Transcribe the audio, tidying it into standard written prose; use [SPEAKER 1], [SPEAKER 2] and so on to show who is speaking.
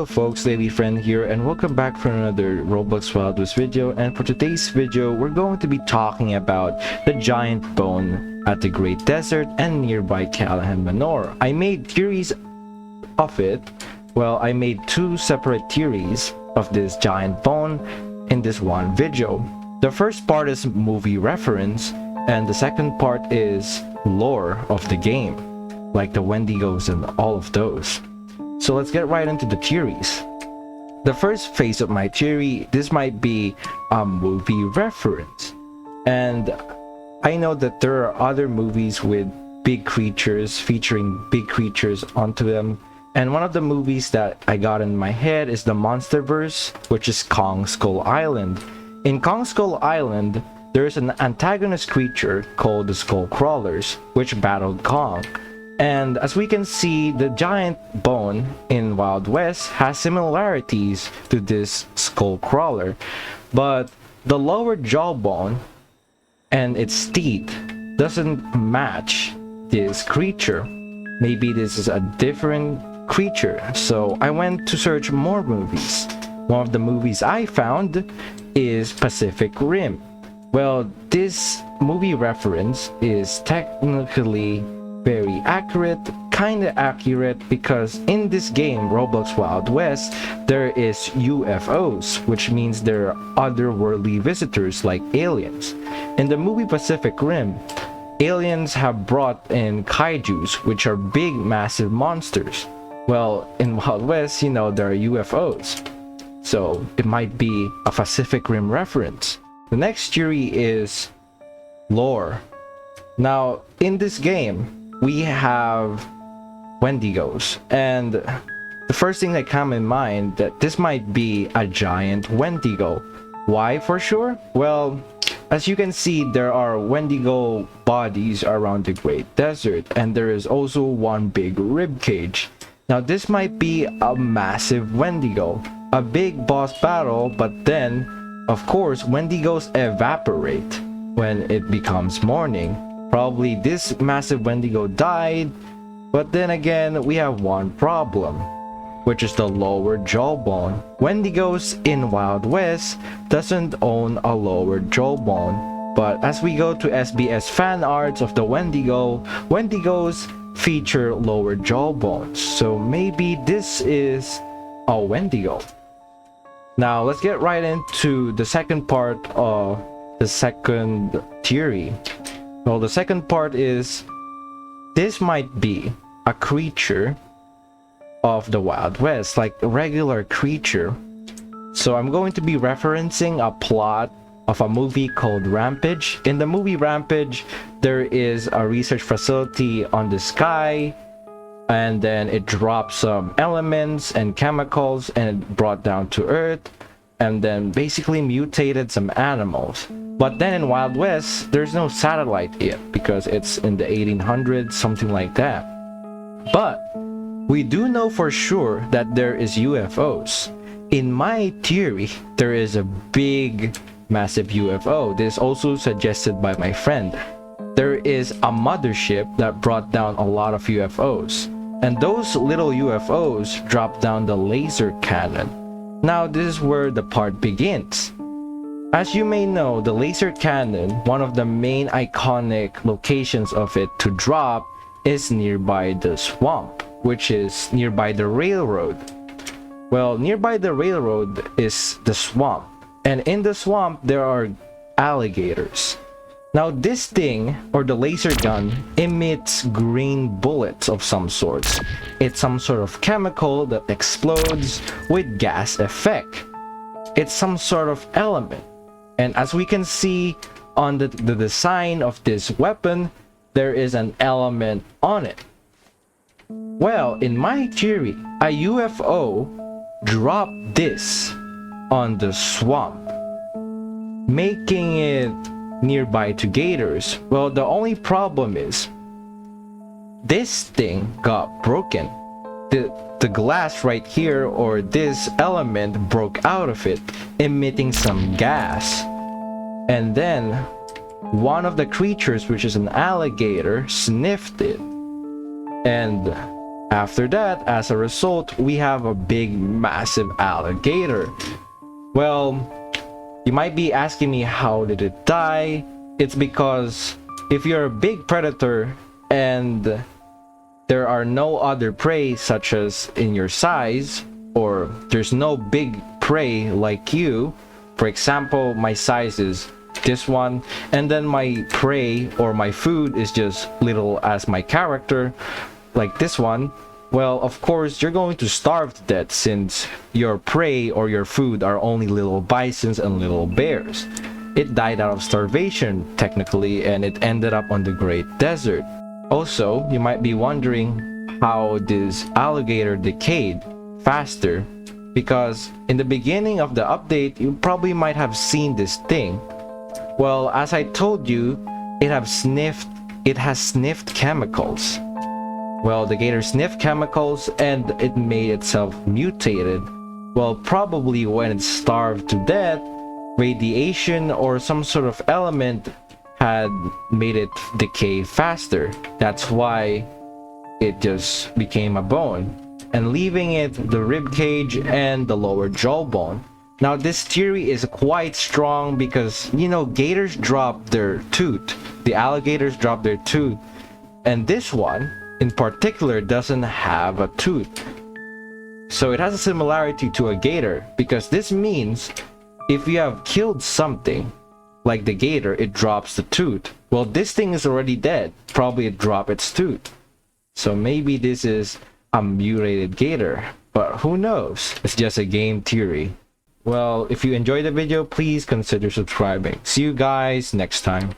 [SPEAKER 1] folks, Lady Friend here, and welcome back for another Roblox Wild West video. And for today's video, we're going to be talking about the giant bone at the Great Desert and nearby Callahan Manor. I made theories of it. Well, I made two separate theories of this giant bone in this one video. The first part is movie reference, and the second part is lore of the game, like the Wendigos and all of those. So let's get right into the theories. The first phase of my theory, this might be a movie reference. And I know that there are other movies with big creatures, featuring big creatures onto them. And one of the movies that I got in my head is the Monsterverse, which is Kong Skull Island. In Kong Skull Island, there is an antagonist creature called the Skull Crawlers, which battled Kong. And as we can see, the giant bone in Wild West has similarities to this skull crawler, but the lower jawbone and its teeth doesn't match this creature. Maybe this is a different creature. So I went to search more movies. One of the movies I found is Pacific Rim. Well, this movie reference is technically very accurate, kinda accurate, because in this game, Roblox Wild West, there is UFOs, which means there are otherworldly visitors like aliens. In the movie Pacific Rim, aliens have brought in kaijus, which are big, massive monsters. Well, in Wild West, you know, there are UFOs. So it might be a Pacific Rim reference. The next theory is lore. Now, in this game, we have Wendigos, and the first thing that came in mind that this might be a giant Wendigo. Why for sure? Well, as you can see, there are Wendigo bodies around the Great Desert, and there is also one big rib cage. Now this might be a massive Wendigo, a big boss battle, but then of course Wendigos evaporate when it becomes morning. Probably this massive Wendigo died, but then again, we have one problem, which is the lower jawbone. Wendigos in Wild West doesn't own a lower jawbone, but as we go to SBS fan arts of the Wendigo, Wendigos feature lower jawbones, so maybe this is a Wendigo. Now let's get right into the second part of the second theory. Well, the second part is this might be a creature of the Wild West, like a regular creature. So I'm going to be referencing a plot of a movie called Rampage. In the movie Rampage, there is a research facility on the sky, and then it dropped some elements and chemicals and it brought down to Earth, and then basically mutated some animals. But then in Wild West, there's no satellite yet because it's in the 1800s, something like that. But we do know for sure that there is UFOs. In my theory, there is a big, massive UFO. This is also suggested by my friend. There is a mothership that brought down a lot of UFOs. And those little UFOs dropped down the laser cannon. Now this is where the part begins. As you may know, the laser cannon, one of the main iconic locations of it to drop, is nearby the swamp, which is nearby the railroad. Well, nearby the railroad is the swamp, and in the swamp there are alligators. Now this thing, or the laser gun, emits green bullets of some sorts. It's some sort of chemical that explodes with gas effect. It's some sort of element. And as we can see on the design of this weapon, there is an element on it. Well, in my theory, a UFO dropped this on the swamp, making it nearby to gators. Well, the only problem is this thing got broken. The glass right here, or this element, broke out of it, emitting some gas. And then one of the creatures, which is an alligator, sniffed it, and After that, as a result, we have a big, massive alligator. Well, you might be asking me, how did it die? It's because if you're a big predator and there are no other prey such as in your size, or there's no big prey like you, for example, my size is this one, and then my prey or my food is just little as my character, like this one, well, of course, you're going to starve to death since your prey or your food are only little bisons and little bears. It died out of starvation, technically, and it ended up on the Great Desert. Also, you might be wondering how this alligator decayed faster, because in the beginning of the update, you probably might have seen this thing. Well, as I told you, it has sniffed chemicals. Well, the gator sniffed chemicals and it made itself mutated. Well, probably when it starved to death, radiation or some sort of element had made it decay faster. That's why it just became a bone, and leaving it the rib cage and the lower jawbone. Now, this theory is quite strong because, you know, gators drop their tooth. The alligators drop their tooth, and this one in particular doesn't have a tooth. So it has a similarity to a gator, because this means if you have killed something like the gator, it drops the tooth. Well, this thing is already dead. Probably it dropped its tooth. So maybe this is a mutated gator, but who knows? It's just a game theory. Well, if you enjoyed the video, please consider subscribing. See you guys next time.